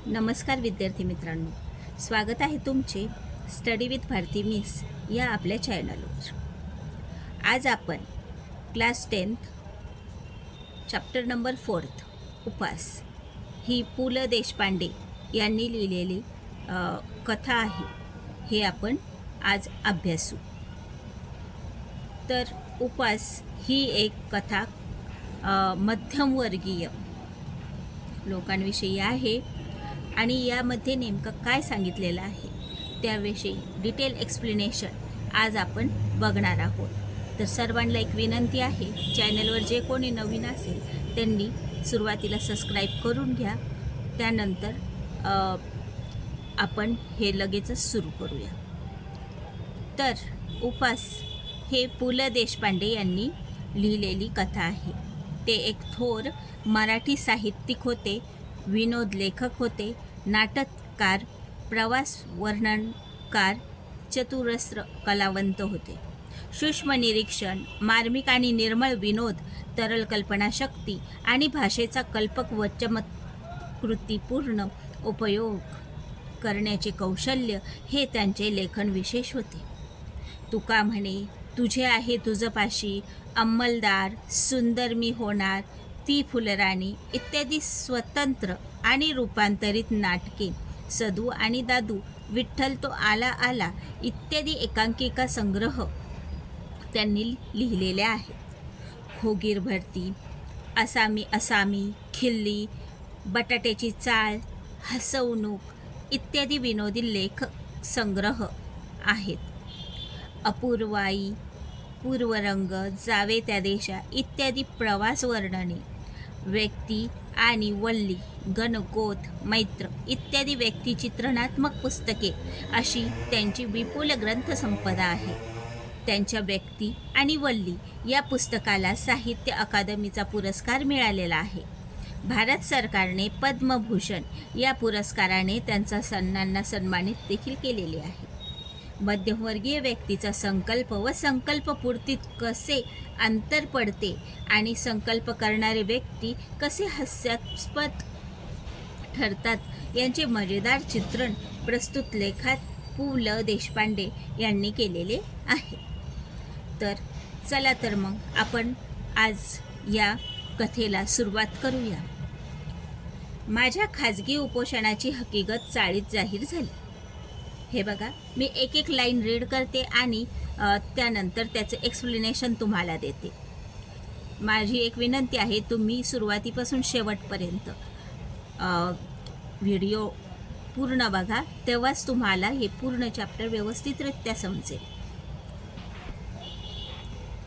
नमस्कार विद्यार्थी मित्रांनो, स्वागत आहे तुमचे स्टडी विथ भारती मिस या आपल्या चॅनलवर। आज आपण क्लास 10th चॅप्टर नंबर 4 उपास ही पु ल देशपांडे यांनी लिहिलेली कथा आहे, हे आपण आज अभ्यासू। तर उपास ही एक कथा मध्यमवर्गीय लोकांविषयी आहे आणि यामध्ये नेमकं काय सांगितलेलं आहे त्याविषयी डिटेल एक्सप्लेनेशन आज आपण बघणार आहोत। तर सर्वांना एक विनंती आहे, चॅनलवर जे कोणी नवीन असेल त्यांनी सुरुवातीला सबस्क्राईब करून घ्या, त्यानंतर आपण हे लगेचच सुरू करूया। तर उपास हे पु ल देशपांडे यांनी लिहिलेली कथा आहे। ते एक थोर मराठी साहित्यिक होते, विनोद लेखक होते, नाटककार, प्रवास वर्णनकार, चतुरस्र कलावंत होते। सूक्ष्म निरीक्षण, मार्मिक आणि निर्मळ विनोद, तरल कल्पनाशक्ती आणि भाषेचा कल्पक व चमत्कृतीपूर्ण उपयोग करण्याचे कौशल्य हे त्यांचे लेखन विशेष होते। तुका म्हणे, तुझे आहे तुझपाशी, अंमलदार, सुंदर मी होणार, ती फुलराणी इत्यादी स्वतंत्र आणि रूपांतरित नाटके, सदू आणि दादू, विठ्ठल तो आला आला इत्यादी एकांकिका संग्रह त्यांनी लिहिलेले आहेत। खोगीर भरती, असामी असामी, खिल्ली, बटाट्याची चाळ, हसवणूक इत्यादी विनोदी लेख संग्रह आहेत। अपूर्वाई, पूर्वरंग, जावे त्या देशा इत्यादी प्रवास वर्णने, व्यक्ती आणि वल्ली, गणगोत, मैत्र इत्यादी व्यक्तिचित्रणात्मक पुस्तके अशी त्यांची विपुल ग्रंथसंपदा आहे। त्यांच्या व्यक्ती आणि वल्ली या पुस्तकाला साहित्य अकादमीचा पुरस्कार मिळालेला आहे। भारत सरकारने पद्मभूषण या पुरस्काराने त्यांचा सन्मानित देखील केलेले आहे। मध्यमवर्गीय व्यक्तीचा संकल्प व संकल्पपूर्तीत कसे अंतर पडते आणि संकल्प करणारे व्यक्ती कसे हास्यास्पद ठरतात यांचे मजेदार चित्रण प्रस्तुत लेखात पु ल देशपांडे यांनी केलेले आहे। तर चला तर मग आपण आज या कथेला सुरुवात करूया। माझ्या खाजगी उपोषणाची हकीकत चाळीत जाहीर झाली। हे बघा, मी एक एक लाईन रीड करते आणि त्यानंतर त्याचे एक्सप्लेनेशन तुम्हाला देते। माझी एक विनंती आहे, तुम्ही सुरुवातीपासून शेवटपर्यंत व्हिडिओ पूर्ण बघा, तेव्हाच तुम्हाला हे पूर्ण चॅप्टर व्यवस्थितरित्या समजेल।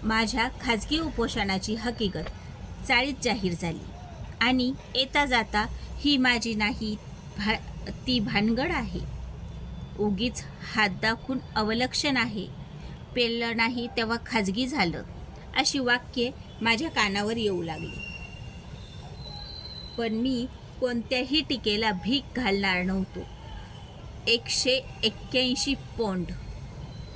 माझ्या खाजगी उपोषणाची हकीकत चाळीत जाहीर झाली आणि येता जाता ही माझी नाही ती भानगड आहे, उगीच हात दाखवून अवलक्षण आहे, पेललं नाही तेव्हा खाजगी झालं, अशी वाक्ये माझ्या कानावर येऊ लागली। पण मी कोणत्याही टीकेला भीक घालणार नव्हतो। 181 पौंड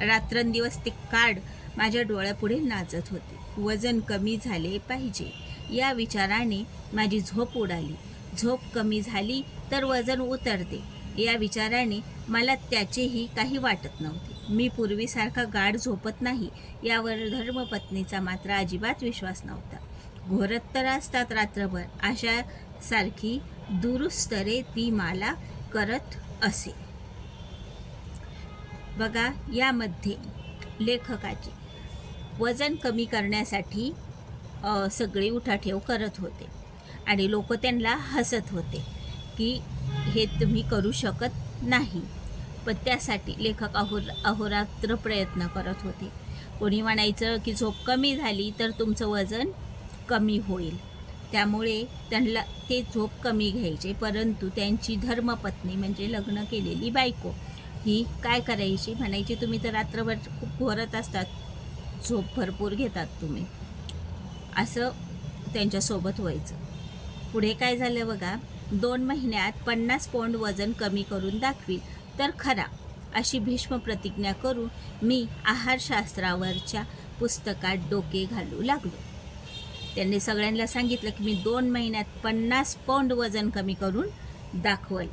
रात्रंदिवस ते कार्ड माझ्या डोळ्यापुढे नाचत होते। वजन कमी झाले पाहिजे या विचाराने माझी झोप उडाली। झोप कमी झाली तर वजन उतरते या विचाराने मला त्याचेही काही वाटत नव्हते। मी पूर्वीसारखा गाढ झोपत नाही यावर धर्मपत्नीचा मात्र अजिबात विश्वास नव्हता। घोरत तर असतात रात्रभर, अशा सारखी दुरुस्तरे ती मला करत असे। बघा, यामध्ये लेखकाचे वजन कमी करण्यासाठी सगळे उठाठेव करत होते आणि लोक त्यांना हसत होते की हे तुम्ही करू शकत नाही, पण त्यासाठी लेखक अहोरात्र प्रयत्न करत होते। कोणी म्हणायचं की झोप कमी झाली तर तुमचं वजन कमी होईल, त्यामुळे त्यांना ते झोप कमी घ्यायचे। परंतु त्यांची धर्मपत्नी म्हणजे लग्न केलेली बायको ही काय करायची, म्हणायची तुम्ही तर रात्रभर खूप घोरत असतात, झोप भरपूर घेतात तुम्ही, असं त्यांच्यासोबत व्हायचं। पुढे काय झालं बघा, 2 महिन्यात 50 पौंड वजन कमी करून दाखवी तर खरा, अशी भीष्म प्रतिज्ञा करून मी आहारशास्त्रावरच्या पुस्तकात डोके घालू लागलो। त्यांनी सगळ्यांना सांगितलं की मी 2 महिन्यात 50 पौंड वजन कमी करून दाखवल।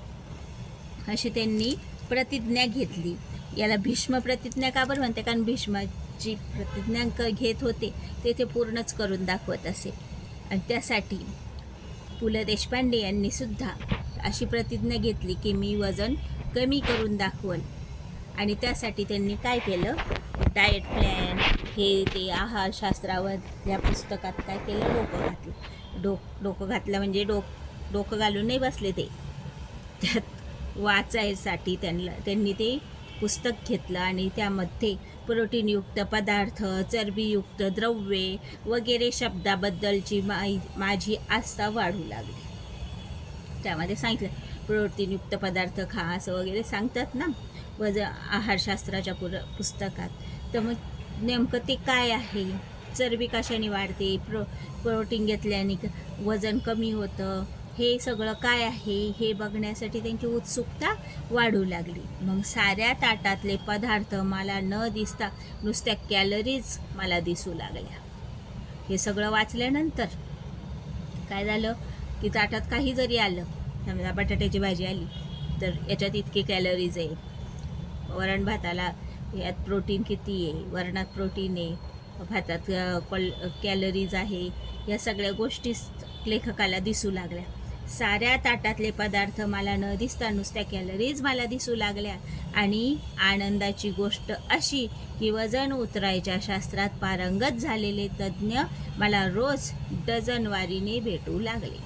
अशी त्यांनी प्रतिज्ञा घेतली. याला भीष्म प्रतिज्ञा का बरं म्हणते? कारण भीष्माची प्रतिज्ञा घेत होते ते पूर्णच करून दाखवत असे. आणि त्यासाठी पु ल देशपांडे यांनी सुद्धा अशी प्रतिज्ञा घेतली की मी वजन कमी करून दाखवल. आणि त्यासाठी त्यांनी काय केलं, डाएट प्लॅन हे ते आहारशास्त्रावर या पुस्तकात काय केलं, डोकं घातलं म्हणजे डोकं घालून नाही बसले ते, त्यात वाचायसाठी त्यांनी ते पुस्तक घेतलं आणि त्यामध्ये प्रोटीनयुक्त पदार्थ, चरबीयुक्त द्रव्ये वगैरे शब्दाबद्दलची माझी आस्था वाढू लागली. त्यामध्ये सांगितलं प्रोटीनयुक्त पदार्थ खा असं वगैरे सांगतात ना आहारशास्त्राच्या पुस्तकात. तर मग नेमकं ते काय आहे, चरबी कशाने वाढते, प्रोटीन घेतल्याने वजन कमी होतं, हे सगळं काय आहे हे बघण्यासाठी त्यांची उत्सुकता वाढू लागली. मग साऱ्या ताटातले पदार्थ मला न दिसता नुसत्या कॅलरीज मला दिसू लागल्या. हे सगळं वाचल्यानंतर काय झालं की ताटात काही जरी आलं, समजा बटाट्याची भाजी आली तर याच्यात इतके कॅलरीज आहे, वरण भाताला यात प्रोटीन किती आहे, वरणात प्रोटीन आहे, भातात कॅलरीज आहे, या सगळ्या गोष्टी लेखकाला दिसू लागल्या. साऱ्या ताटातले पदार्थ मला न दिसता नुसत्या कॅलरीज मला दिसू लागल्या. आणि आनंदाची गोष्ट अशी की वजन उतरायच्या शास्त्रात पारंगत झालेले तज्ज्ञ मला रोज डझनवारीने भेटू लागले.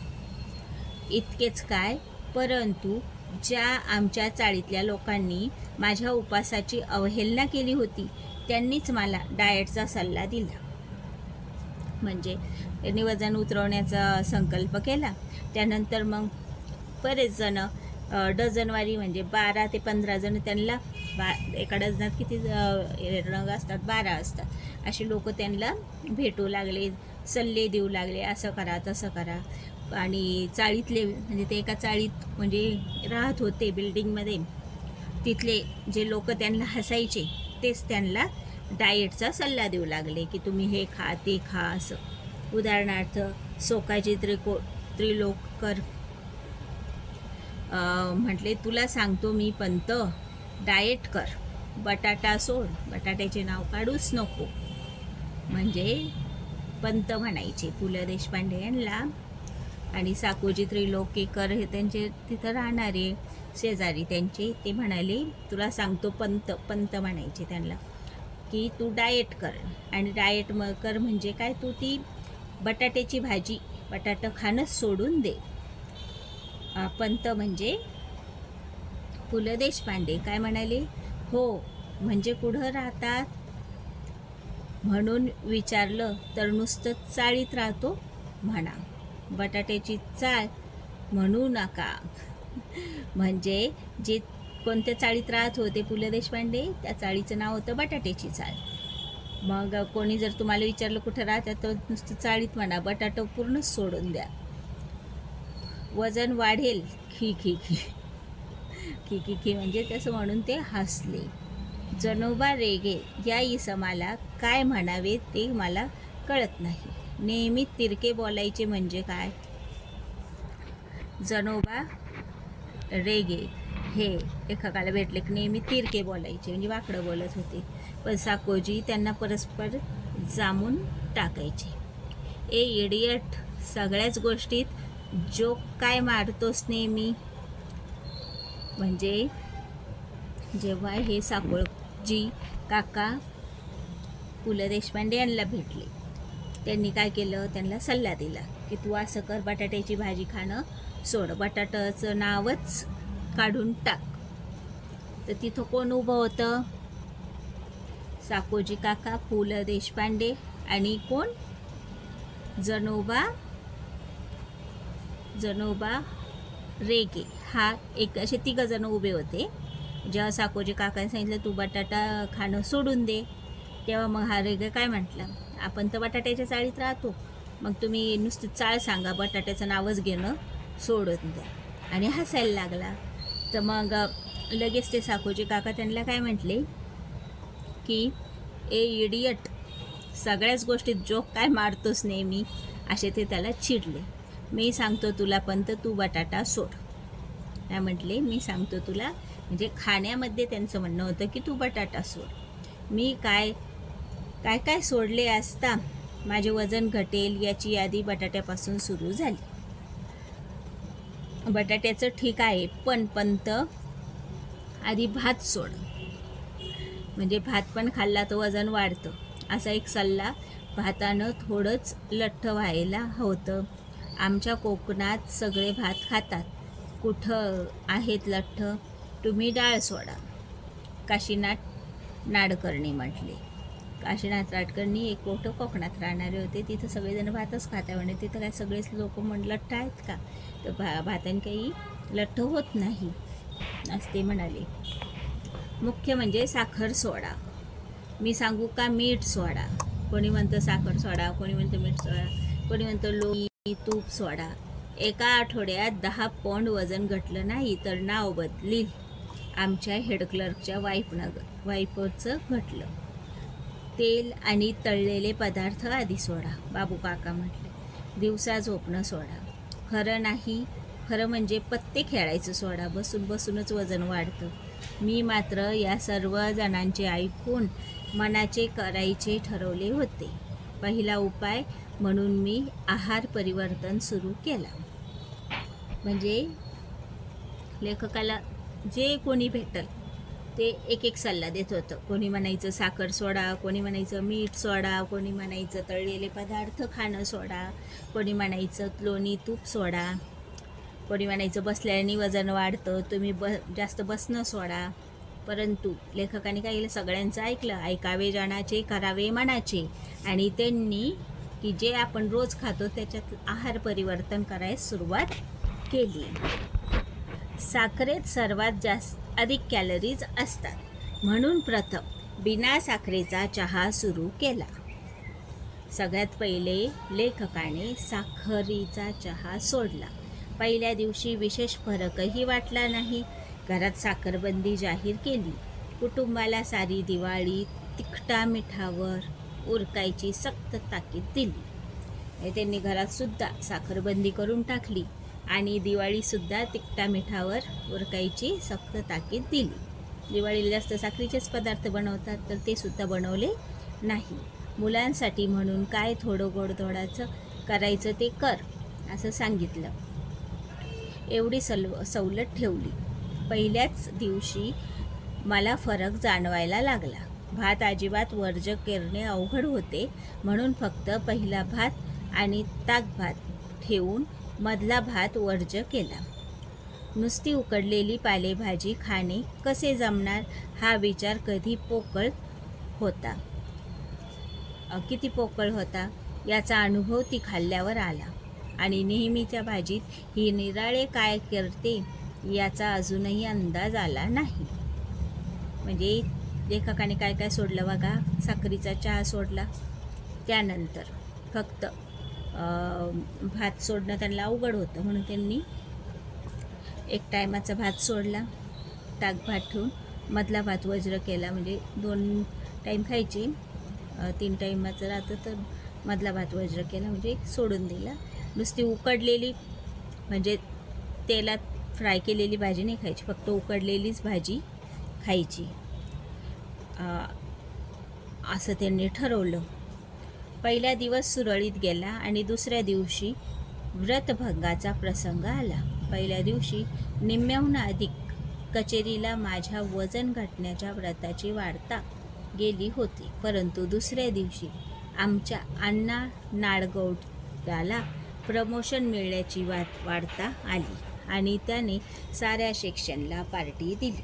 इतकेच काय, परंतु ज्या आमच्या चाळीतल्या लोकांनी माझ्या उपासाची अवहेलना केली होती त्यांनीच मला डाएटचा सल्ला दिला. म्हणजे त्यांनी वजन उतरवण्याचा संकल्प केला. त्यानंतर मग बरेच जण डझनवारी म्हणजे 12 ते 15 जण, त्यांना एका डझनात किती रंग असतात, 12 असतात, असे लोक त्यांना भेटू लागले, सल्ले देऊ लागले, असं करा तसं करा. आणि चाळीतले म्हणजे ते एका चाळीत म्हणजे राहत होते बिल्डिंगमध्ये, तिथले जे लोक त्यांना हसायचे तेच त्यांना डाएटचा सल्ला देऊ लागले की तुम्ही हे खा ते खा असं. उदाहरणार्थ सोकाजी त्रिलोककर म्हटले, तुला सांगतो मी पंत, डाएट कर, बटाटा सोड, बटाट्याचे नाव काढूच नको. म्हणजे पंत म्हणायचे पु ल देशपांडे यांना. आणि साकोजी त्रिलोकेकर हे त्यांचे तिथं राहणारे शेजारी त्यांचे, ते म्हणाले तुला सांगतो पंत म्हणायचे त्यांना की तू डाएट कर. आणि डाएट कर म्हणजे काय, तू ती बटाट्याची भाजी, बटाटा खाणंच सोडून दे. पंत म्हणजे पु ल देशपांडे काय म्हणाले, हो म्हणजे कुठं राहतात म्हणून विचारलं तर नुसतं चाळीत राहतो म्हणा, बटाट्याची चाळ म्हणू नका. म्हणजे जे कोणत्या चाळीत राहत होते पु ल देशपांडे, त्या चाळीचं नाव होतं बटाट्याची चाळ. मग कोणी जर तुम्हाला विचारलं कुठं राहतात तर नुसतं चाळीत म्हणा, बटाटा पूर्णच सोडून द्या, वजन वाढेल. खी खी खी खी खी खी म्हणजे तसं म्हणून ते हसले. जनोबा रेगे या इसमाला काय म्हणावे ते मला कळत नाही. नेहमी तिरके बोलायचे म्हणजे काय. जनोबा रेगे हे लेखकाला भेटले की नेहमी तिरके बोलायचे म्हणजे वाकडं बोलत होते. पण साकोजी त्यांना परस्पर जामून टाकायचे. ए इडियट, सगळ्याच गोष्टीत जोक काय मारतोस नेहमी. म्हणजे जेव्हा हे साकोजी काका पु ल देशपांडे यांना भेटले, त्यांनी काय केलं, त्यांना सल्ला दिला की तू असं कर, बटाट्याची भाजी खाणं सोड, बटाट्याचं नावच काढून टाक. तर तिथं कोण उभं होतं, साकोजी काका, पु ल देशपांडे आणि कोण, जनोबा रेगे. हा एक असे 3 जण उभे होते. जेव्हा साकोजी काकाने सांगितलं तू बटाटा खाणं सोडून दे, तेव्हा मग हा रेगे काय म्हटलं, आपण तर बटाट्याच्या चाळीत राहतो, मग तुम्ही नुसती चाळ सांगा, बटाट्याचं नावच घेणं सोडून द्या. आणि हसायला लागला. तर मग लगेच ते साकोजी काका त्यांना काय म्हटले की ए इडियट, सगळ्याच गोष्टीत जोक काय मारतोस नेहमी, असे ते त्याला चिडले. मी सांगतो तुला पंत, तू बटाटा सोड. काय म्हटले, मी सांगतो तुला. म्हणजे खाण्यामध्ये त्यांचं म्हणणं होतं की तू बटाटा सोड. मी काय काय काय सोडले असता माझे वजन घटेल याची यादी बटाट्यापासून सुरू झाली. बटाट्याचं ठीक आहे, पण पंत आधी भात सोड. म्हणजे भात पण खाल्ला तर वजन वाढतं असा एक सल्ला. भातानं थोडंच लठ्ठ व्हायला होतं. आमच्या कोकणात सगळे भात खातात, कुठं आहेत लठ्ठ. तुम्ही डाळ सोडा. काशीनाथ नाडकर्णी म्हटले. काशीनाथ नाडकर्णी एक मोठं कोकणात राहणारे होते. तिथं सगळेजण भातच खातात म्हणे. तिथं काय सगळेच लोक लठ्ठ आहेत का? तर भाताने काही लठ्ठ होत नाही असं ते म्हणाले. मुख्य म्हणजे साखर सोडा. मी सांगू का, मीठ सोडा. कोणी म्हणतं साखर सोडा, कोणी म्हणतं मीठ सोडा, कोणी म्हणतं लोणी तूप सोडा. एका आठवड्यात 10 पौंड वजन घटलं नाही तर नाव बदलील. आमच्या हेड क्लर्कच्या वाईफचं घटलं. तेल आणि तळलेले पदार्थ आधी सोडा. बाबू काका म्हटले. दिवसा झोपणं सोडा. खरं नाही, खरं म्हणजे पत्ते खेळायचं सोडा. बसून बसूनच वजन वाढतं. मी मात्र या सर्व जणांचे ऐकून मनाचे करायचे ठरवले होते. पहिला उपाय म्हणून मी आहार परिवर्तन सुरू केला. म्हणजे लेखकाला जे कोणी भेटल ते एक एक सल्ला देत होतं. कोणी म्हणायचं साखर सोडा, कोणी म्हणायचं मीठ सोडा, कोणी म्हणायचं तळलेले पदार्थ खाणं सोडा, कोणी म्हणायचं लोणी तूप सोडा, कोणी म्हणायचं बसल्याने वजन वाढतं, तुम्ही जास्त बसणं सोडा. परंतु लेखकाने काय केलं, सगळ्यांचं ऐकलं. ऐकावे जनाचे, करावे मनाचे. आणि त्यांनी की जे आपण रोज खातो त्याच्यात आहार परिवर्तन करायला सुरुवात केली. साखरेत सर्वात अधिक कॅलरीज असतात म्हणून प्रथम बिना साखरेचा चहा सुरू केला. सगळ्यात पहिले लेखकाने साखरेचा चहा सोडला. पहिल्या दिवशी विशेष फरकही वाटला नाही. घरात साखरबंदी जाहीर केली. कुटुंबाला सारी दिवाळी तिखटा मिठावर उरकायची सक्त ताकीद दिली. त्यांनी घरात सुद्धा साखरबंदी करून टाकली आणि दिवाळीसुद्धा तिखटा मिठावर उरकायची सक्त ताकीद दिली. दिवाळीला जास्त साखरेचेच पदार्थ बनवतात, तर ते सुद्धा बनवले नाही. मुलांसाठी म्हणून काय थोडं गोडधोडाचं करायचं ते कर असं सांगितलं. एवढी सवलत ठेवली. पहिल्याच दिवशी मला फरक जाणवायला लागला. भात अजिबात वर्ज करणे अवघड होते म्हणून फक्त पहिला भात आणि ताकभात ठेवून मधला भात वर्ज केला. नुसती उकडलेली पालेभाजी खाणे कसे जमणार हा विचार किती पोकळ होता याचा अनुभव ती खाल्ल्यावर आला. आणि नेहमीच्या भाजीत ही निराळे काय करते याचा अजूनही अंदाज आला नाही. म्हणजे लेखकाने काय काय सोडलं बघा. साखरेचा चहा सोडला. त्यानंतर फक्त भात सोडणं त्यांना अवघड होतं म्हणून त्यांनी एक टायमाचा भात सोडला. ताक भात ठेवून मधला भात वज्र केला. म्हणजे 2 टाईम खायचे, 3 टाईमाचं राहतं तर मधला भात वज्र केला म्हणजे सोडून दिला. नुसती उकडलेली म्हणजे तेलात फ्राय केलेली भाजी नाही खायची, फक्त उकडलेलीच भाजी खायची असं त्यांनी ठरवलं. पहिला दिवस सुरळीत गेला आणि दुसऱ्या दिवशी व्रतभंगाचा प्रसंग आला. पहिल्या दिवशी निम्म्याहून अधिक कचेरीला माझ्या वजन घटण्याच्या व्रताची वार्ता गेली होती. परंतु दुसऱ्या दिवशी आमच्या अण्णा नाडगौडला प्रमोशन मिळण्याची वार्ता आली आणि त्याने साऱ्या सेक्शनला पार्टी दिली.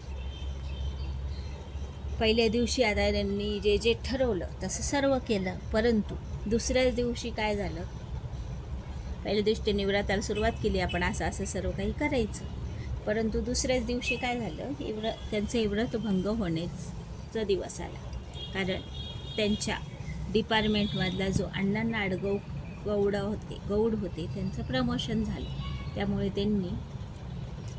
पहिल्या दिवशी आता त्यांनी जे जे ठरवलं तसं सर्व केलं. परंतु दुसऱ्याच दिवशी काय झालं, पहिल्या दिवशी त्यांनी व्रताला सुरुवात केली, आपण असं सर्व काही करायचं. परंतु दुसऱ्याच दिवशी काय झालं, त्यांचं व्रतभंग होण्याचा दिवस आला. कारण त्यांच्या डिपार्टमेंटमधला जो अण्णा नाडगौड होते त्यांचं प्रमोशन झालं. त्यामुळे त्यांनी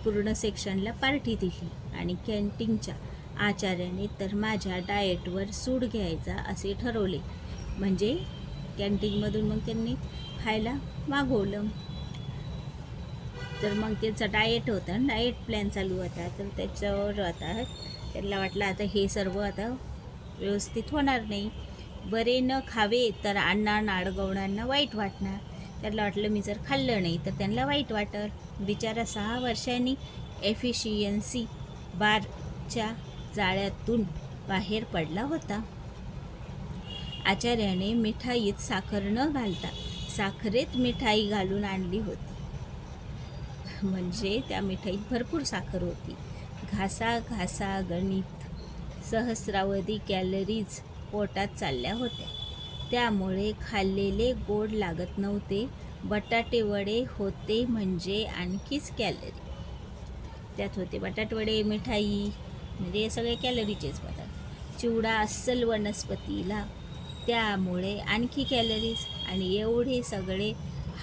पूर्ण सेक्शनला पार्टी दिली आणि कॅन्टीनच्या आचार्याने तर माझ्या डाएटवर सूट घ्यायचा असे ठरवले. म्हणजे कॅन्टीनमधून मग त्यांनी खायला मागवलं. तर मग त्याचा डाएट होता, डाएट प्लॅन चालू होता. तर त्याच्यावर आता त्यांना वाटलं आता हे सर्व आता व्यवस्थित होणार नाही. बरे न खावे तर अण्णा नाडगौडांना वाईट वाटणार. त्यांना वाटलं मी जर खाल्लं नाही तर त्यांना वाईट वाटल. बिचारा 6 वर्षांनी एफिशियन्सी बारच्या जाळ्यातून बाहेर पडला होता. आचार्याने मिठाईत साखर न घालता साखरेत मिठाई घालून आणली होती. म्हणजे त्या मिठाईत भरपूर साखर होती. घासा गणित सहस्रावधी कॅलरीज पोटात चालल्या होत्या. त्यामुळे खाल्लेले गोड लागत नव्हते. बटाटे वडे होते म्हणजे आणखीच कॅलरी त्यात होते. बटाटे वडे, मिठाई म्हणजे हे सगळे कॅलरीचेच पदार्थ. चिवडा अस्सल वनस्पतीला, त्यामुळे आणखी कॅलरीज. आणि एवढे सगळे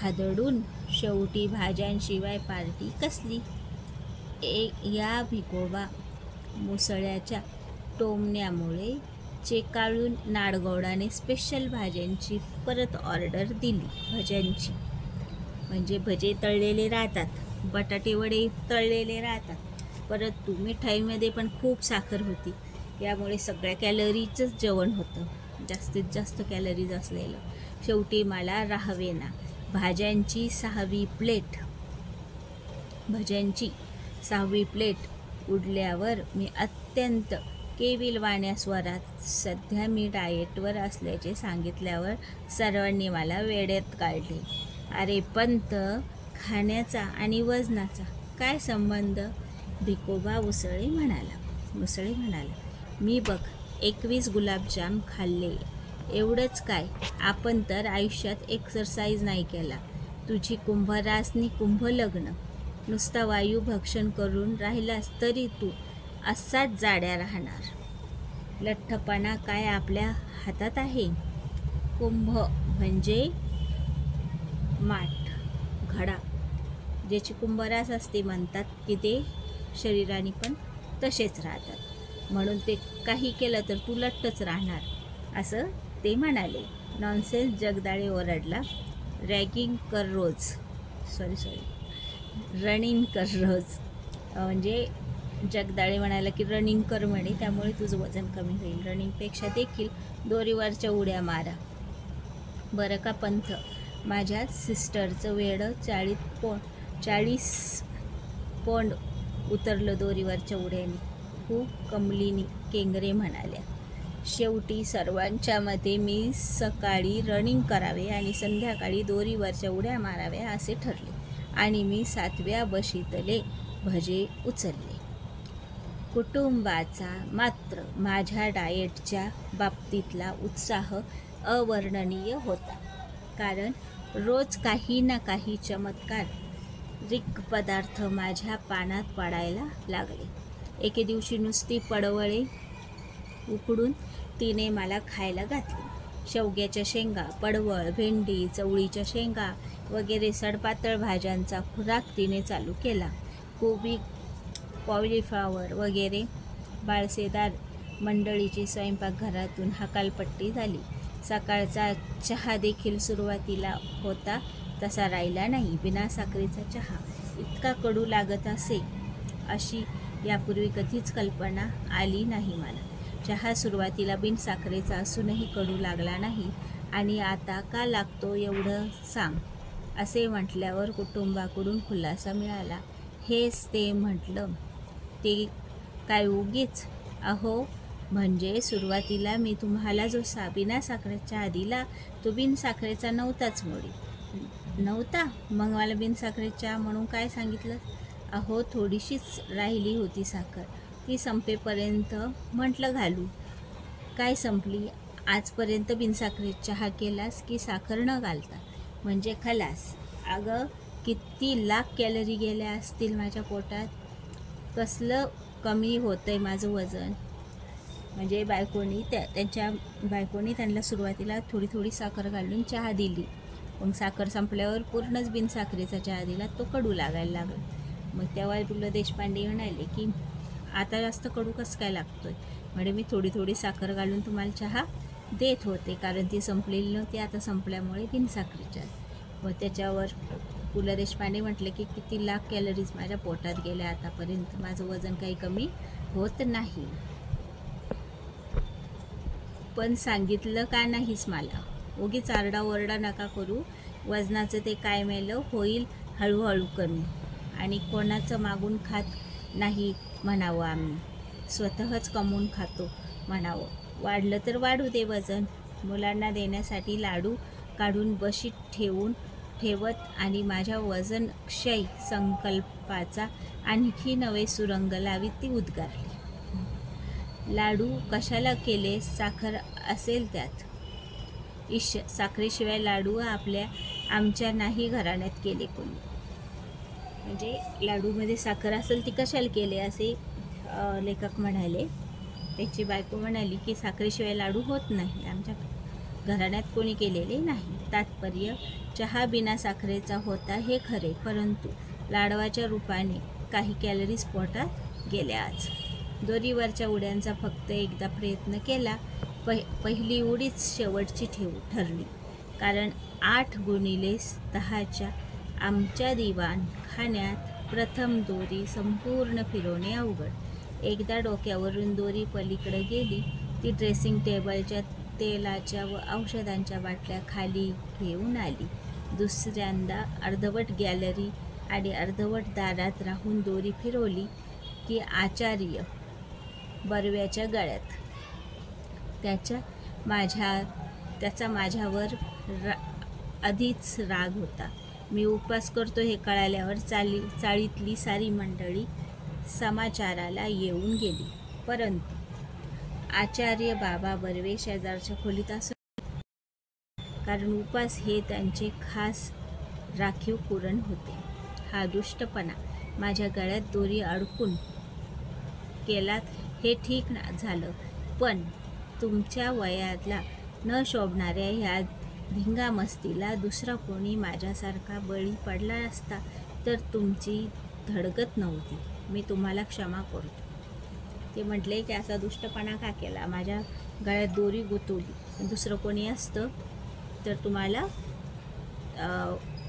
हादडून शेवटी भाज्यांशिवाय पार्टी कसली. या भिकोबा मुसळ्याच्या टोमण्यामुळे चेकाळून नाडगौडाने स्पेशल भाज्यांची परत ऑर्डर दिली. भज्यांची म्हणजे भजे तळलेले राहतात, बटाटे वडे तळलेले राहतात, परंतु मिठाईमध्ये पण खूप साखर होती. यामुळे सगळ्या कॅलरीचंच जेवण होतं, जास्तीत जास्त कॅलरीज असलेलं. शेवटी मला राहावेना. भज्यांची 6वी प्लेट उडल्यावर मी अत्यंत केविलवाण्या स्वरात सध्या मी डाएटवर असल्याचे सांगितल्यावर सर्वांनी मला वेड्यात काढले. अरे पंत, खाण्याचा आणि वजनाचा काय संबंध? भिकोबा मुसळे म्हणाला, मी बघ 21 गुलाबजाम खाल्ले, एवढंच काय. आपण तर आयुष्यात एक्सरसाइज नाही केला. तुझी कुंभरासनी कुंभलग्न. नुसता वायू भक्षण करून राहिलास तरी तू असाच जाड्या राहणार. लठ्ठपणा काय आपल्या हातात आहे? कुंभ म्हणजे माठ, घडा. ज्याची कुंभरास असते म्हणतात की ते शरीराने पण तसेच राहतात. म्हणून ते काही केलं तर तू लठ्ठच राहणार असं ते म्हणाले. नॉनसेन्स, जगदाळे ओरडला. रनिंग कर रोज. म्हणजे जगदाळे म्हणाला की रनिंग कर म्हणे, त्यामुळे तुझं वजन कमी होईल. रनिंगपेक्षा देखील दोरीवरच्या उड्या मारा. बरं का पंथ, माझ्या सिस्टरचं वेडं 40 पौंड उतरलं दोरीवरच्या उड्याने. कमलिनी केंगरे म्हणाल्या. शेवटी सर्वांच्या मते मी सकाळी रनिंग करावे आणि संध्याकाळी दोरीवरच्या उड्या माराव्या असे ठरले आणि मी 7व्या बशीतले भजे उचलले. कुटुंबाचा मात्र माझ्या डाएटच्या बाबतीतला उत्साह अवर्णनीय होता. कारण रोज काही ना काही चमत्कारिक पदार्थ माझ्या पानात पडायला लागले. एके दिवशी नुसती पडवळे उकडून तिने मला खायला घातली. शेवग्याच्या शेंगा, पडवळ, भेंडी, चवळीच्या शेंगा वगैरे सडपातळ भाज्यांचा खुराक तिने चालू केला. कोबी, कॉलीफ्लॉवर वगैरे बाळसेदार मंडळीची स्वयंपाकघरातून हकालपट्टी झाली. सकाळचा चहा देखील सुरुवातीला होता तसा राहिला नाही. बिना साखरेचा चहा इतका कडू लागत असे अशी यापूर्वी कधीच कल्पना आली नाही मला. चहा सुरुवातीला बिनसाखरेचा असूनही कडू लागला नाही आणि आता का लागतो एवढं सांग, असे म्हटल्यावर कुटुंबाकडून खुलासा मिळाला. हेच ते म्हटलं, ते काय उगीच? अहो, म्हणजे सुरुवातीला मी तुम्हाला जो बिना साखरेचा चहा दिला तो बिनसाखरेचा नव्हताच मुळी. नव्हता? मग मला बिनसाखरेचा चहा म्हणून काय सांगितलं? अहो, थोडीशीच राहिली होती साखर, ती संपेपर्यंत म्हटलं घालू. काय संपली? आजपर्यंत बिनसाखरेचा चहा केलास की साखर न घालता? म्हणजे खलास. अगं, किती लाख कॅलरी गेल्या असतील माझ्या पोटात. कसलं कमी होतंय माझं वजन. म्हणजे त्यांच्या बायकोनी त्यांना सुरुवातीला थोडी थोडी साखर घालून चहा दिली. मग साखर संपल्यावर पूर्णच बिनसाखरेचा चहा दिला, तो कडू लागायला लागला. मग तेव्हा पु ल देशपांडे म्हणाले की आता जास्त कडू कसं काय लागतोय? म्हणजे मी थोडी थोडी साखर घालून तुम्हाला चहा देत होते, कारण ती संपलेली नव्हती. आता संपल्यामुळे बिनसाखरेचा. व त्याच्यावर पु ल देशपांडे म्हटलं की किती लाख कॅलरीज माझ्या पोटात गेल्या आतापर्यंत, माझं वजन काही कमी होत नाही. पण सांगितलं का नाहीस मला? उगीच आरडाओरडा नका करू. वजनाचं ते काय मेलं होईल हळूहळू कमी. आणि कोणाचं मागून खात नाही म्हणावं, आम्ही स्वतःच कमवून खातो म्हणावं. वाढलं तर वाढू दे वजन. मुलांना देण्यासाठी लाडू काढून बशीत ठेवत आणि माझ्या वजन क्षय संकल्पाचा आणखी नवे सुरंग लावीत ती उद्गारली. लाडू कशाला केले? साखर असेल त्यात. साखरेशिवाय लाडू आमच्या नाही घराण्यात केले कोणी. म्हणजे लाडूमध्ये साखर असेल ती कशाला केले असे लेखक म्हणाले. त्याची बायको म्हणाली की साखरेशिवाय लाडू होत नाही, आमच्या घराण्यात कोणी केलेले नाही. तात्पर्य, चहा बिना साखरेचा होता हे खरे, परंतु लाडवाच्या रूपाने काही कॅलरीज पोटात गेल्या. आज दोरीवरच्या उड्यांचा फक्त एकदा प्रयत्न केला. पहिली उडीच शेवटची ठरली, कारण 8x10 आमच्या दिवाणखान्यात प्रथम दोरी संपूर्ण फिरवणे अवघड. एकदा डोक्यावरून दोरी पलीकडे गेली, ती ड्रेसिंग टेबलच्या तेलाच्या व औषधांच्या बाटल्या खाली घेऊन आली. दुसऱ्यांदा अर्धवट गॅलरी आणि अर्धवट दारात राहून दोरी फिरवली की आचार्य बर्व्याच्या गळ्यात. त्याचा माझ्यावर आधीच राग होता. मी उपवास करतो हे कळाल्यावर चाळीतली सारी मंडळी समाचाराला येऊन गेली. परंतु आचार्य बाबा बर्वे शेजारच्या खोलीत असत, कारण उपवास हे त्यांचे खास राखीव कुरण होते. हा दुष्टपणा माझ्या गळ्यात दोरी अडकून केलात हे ठीक झालं, पण तुमच्या वयाला न शोभणाऱ्या ह्या धिंगामस्तीला दुसरा कोणी माझ्यासारखा बळी पडला असता तर तुमची धडगत नव्हती. मी तुम्हाला क्षमा करतो. ते म्हटले की असा दुष्टपणा का केला? माझ्या गळ्यात दोरी गुंतवली. दुसरं कोणी असतं तर तुम्हाला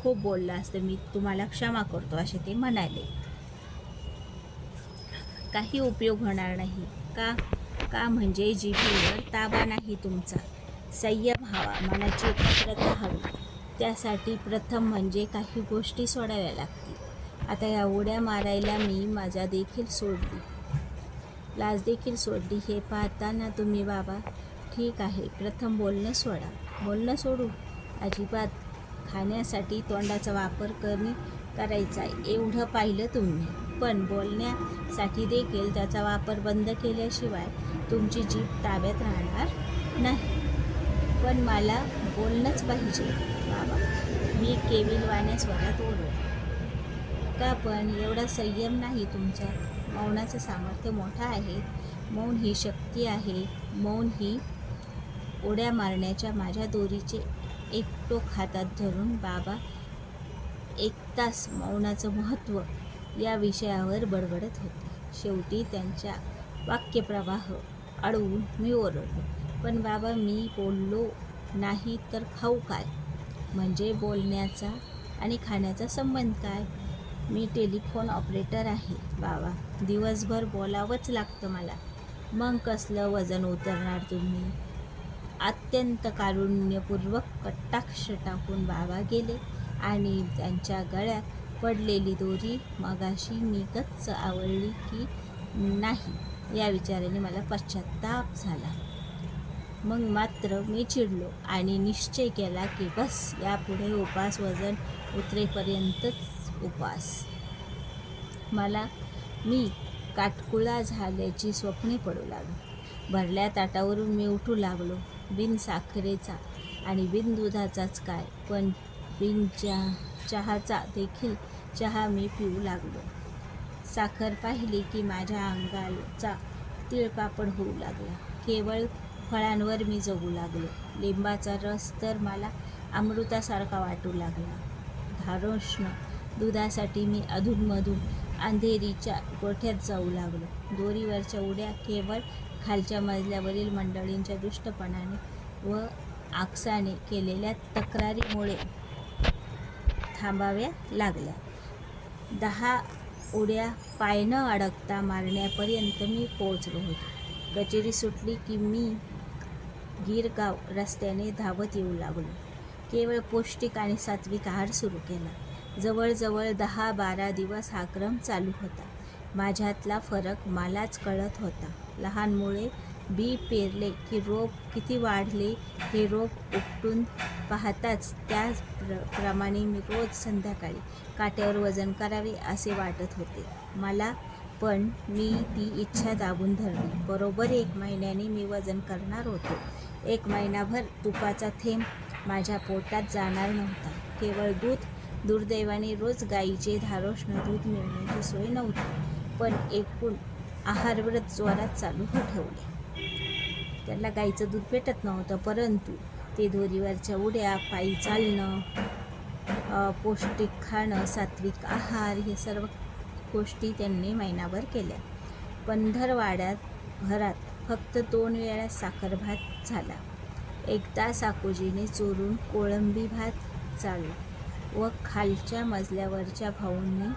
खूप बोललं असतं. मी तुम्हाला क्षमा करतो असे ते म्हणाले. काही उपयोग होणार नाही का म्हणजे जिभेवर ताबा नाही तुमचा. संयम हवा, मनाची एकाग्रता हवी. त्यासाठी प्रथम म्हणजे काही गोष्टी सोडाव्या लागतील. आता या उड्या मारायला मी मजा देखील सोडली, लाज देखील सोडली. हे पाहताना तुम्ही बाबा ठीक आहे, प्रथम बोलणं सोडा. बोलणं सोडू अजिबात. खाण्यासाठी तोंडाचा वापर कमी करायचा एवढं पाहिलं तुम्ही, पण बोलण्यासाठी देखील त्याचा वापर बंद केल्याशिवाय तुमची जीभ ताब्यात राहणार नाही. पण मला बोलणंच पाहिजे बाबा, मी केविलवाण्या स्वरात ओरडले. का पण एवढा संयम नाही तुमच्यात? मौनाचं सामर्थ्य मोठं आहे. मौन ही शक्ती आहे. मौन ही उड्या मारण्याच्या माझ्या दोरीचे एक टोक हातात धरून बाबा 1 तास मौनाचं महत्त्व या विषयावर बडबडत होते. शेवटी त्यांच्या वाक्यप्रवाह अडवून मी ओरडलो, पण बाबा मी बोललो नाही तर खाऊ काय? म्हणजे बोलण्याचा आणि खाण्याचा संबंध काय? मी टेलिफोन ऑपरेटर आहे बाबा, दिवसभर बोलावंच लागतं मला. मग कसलं वजन उतरणार तुम्ही? अत्यंत कारुण्यपूर्वक कटाक्ष टाकून बाबा गेले आणि त्यांच्या गळ्यात पडलेली दोरी मगाशी मी गच्च आवळली की नाही या विचाराने मला पश्चात्ताप झाला. मग मात्र मी चिडलो आणि निश्चय केला की बस, यापुढे उपास वजन उतरेपर्यंतच उपास. मी काटकुळा झाल्याची स्वप्ने पडू लागली. भरल्या ताटावरून मी उठू लागलो. बिन साखरेचा आणि बिन दुधाचाच काय, पण बिन चहाचा देखील चहा मी पिऊ लागलो. साखर पाहिली की माझ्या अंगाचा तिळपापड होऊ लागला. केवळ फळांवर मी जगू लागलो. लिंबाचा रस तर मला अमृतासारखा वाटू लागला. धारोष्ण दुधासाठी मी अधूनमधून अंधेरीच्या गोठ्यात जाऊ लागलो. दोरीवरच्या उड्या केवळ खालच्या मजल्यावरील मंडळींच्या दुष्टपणाने व आकसाने केलेल्या तक्रारीमुळे थांबाव्या लागल्या. 10 उड्या पाय न अडकता मारण्यापर्यंत मी पोहोचलो होतो. कचेरी सुटली की मी गिरगाव रस्त्याने धावत येऊ लागलो. केवळ पौष्टिक आणि सात्विक आहार सुरू केला. जवळजवळ 10-12 दिवस हा क्रम चालू होता. माझ्यातला फरक मलाच कळत होता. लहान मुळे बी पेरले की रोप किती वाढले हे रोप उपटून पाहताच त्याप्रमाणे मी रोज संध्याकाळी काट्यावर वजन करावे असे वाटत होते मला. पण मी ती इच्छा दाबून धरली. बरोबर 1 महिन्याने मी वजन करणार होतो. 1 महिनाभर तुपाचा थेंब माझ्या पोटात जाणार नव्हता. केवळ दूध. दुर्दैवाने रोज गाईचे धारोष्ण दूध मिळण्याची सोय नव्हती. पण एकूण आहारव्रत जोरात चालू ठेवले. त्याला गाईचं दूध भेटत नव्हतं, परंतु ते दोरीवरच्या उड्या, पायी चालणं, पौष्टिक खाणं, सात्विक आहार हे सर्व गोष्टी त्यांनी महिनाभर केल्या. पंधरवड्यात घरात फक्त 2 वेळा साखर भात झाला. एकदा साकोजीने चोरून कोळंबी भात चालू व खालच्या मजल्यावरच्या भाऊंनी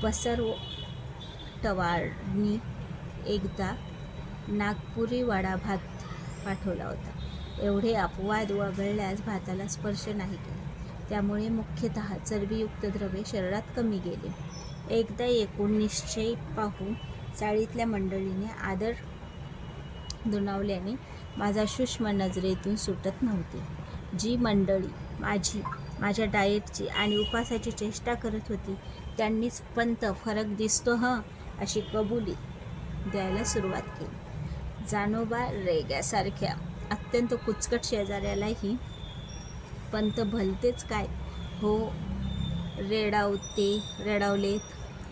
पसरवटवाडनी एकदा नागपुरी वडा भात पाठवला होता. एवढे अपवाद वगळल्यास भाताला स्पर्श नाही केला. त्यामुळे मुख्यतः चरबीयुक्त द्रव्ये शरीरात कमी गेले. एकदा एकूण निश्चय पाहून चाळीतल्या मंडळीने आदर दुणावल्याने माझा सूक्ष्म नजरेतून सुटत नव्हते. जी मंडळी माझ्या डाएटची आणि उपासाची चेष्टा करत होती त्यांनीच पंत फरक दिसतो अशी कबुली द्यायला सुरुवात केली. जानोबा रेग्यासारख्या अत्यंत कुचकट शेजाऱ्यालाही पंत भलतेच काय हो रेडावलेत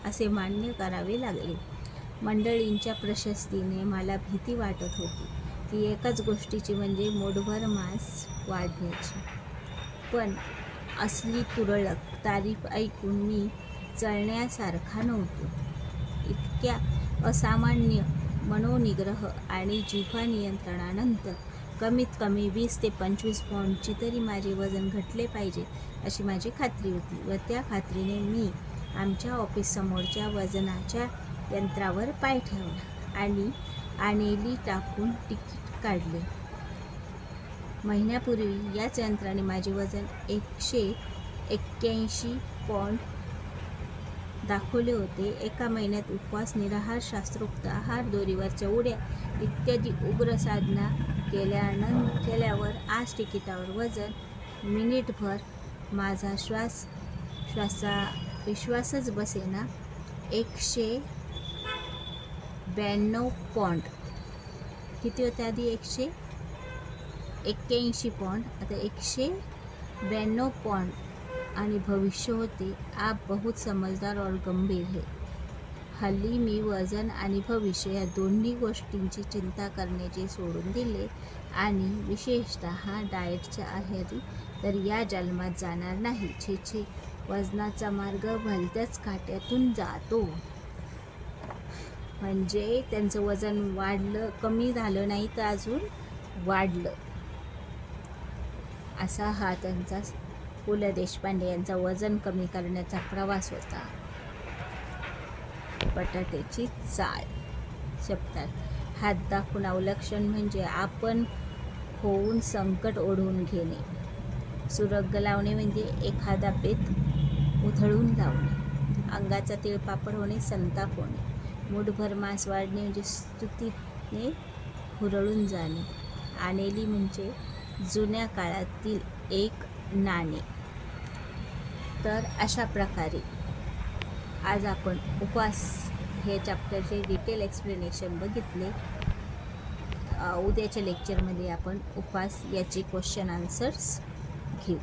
असे मान्य करावे लागले. मंडळींच्या प्रशस्तीने मला भीती वाटत होती. ती एकाच गोष्टीची, म्हणजे मूठभर मांस वाढण्याची. पण असली तुरळक तारीफ ऐकून मी चलण्यासारखा नव्हतो. इतक्या असामान्य मनोनिग्रह आणि जिव्हा नियंत्रणानंतर कमीत कमी 20 ते 25 पौंडची तरी माझे वजन घटले पाहिजे अशी माझी खात्री होती. व त्या खात्रीने मी आमच्या ऑफिससमोरच्या वजनाच्या यंत्रावर पाय ठेवला आणि आनेली टाकून तिकीट काढले. महिन्यापूर्वी याच यंत्राने माझे वजन 181 पौंड दाखवले होते. एका महिन्यात उपवास, निराहार, शास्त्रोक्त आहार, दोरीवरच्या उड्या इत्यादी उग्र साधना केल्यावर आज तिकिटावर वजन मिनिटभर माझा विश्वासच बसेना 192 पौंड. किती होते आधी? 181 पौंड, आता 192 पौंड. आणि भविष्य होते आप बहुत समजदार और गंभीर है. हल्ली मी वजन आणि भविष्य या दोन्ही गोष्टींची चिंता करण्याचे सोडून दिले आणि विशेषतः डाएटच्या आहारी तर या जन्मात जाणार नाही. छे, वजनाचा मार्ग भलत्याच काट्यातून जातो. म्हणजे त्यांचं वजन वाढलं, कमी झालं नाही तर अजून वाढलं. असा हा त्यांचा पु ल देशपांडे यांचा वजन कमी करण्याचा प्रवास होता. बटाट्याची चाळ शब्दात हात दाखवून अवलक्षण म्हणजे आपण होऊन संकट ओढवून घेणे. सुरग लावणे म्हणजे एखादा बेत उधळून लावणे. अंगाचा तिळपापड होणे, संताप होणे. मूठभर मांस वाढणे म्हणजे स्तुतीने हुरळून जाणे. आनेली म्हणजे जुन्या काळातील एक नाणे. तर अशा प्रकारे आज आपण उपवास हे चॅप्टरचे डिटेल एक्सप्लेनेशन बघितले. उद्याच्या लेक्चरमध्ये आपण उपवास याचे क्वेश्चन आन्सर्स घेऊ.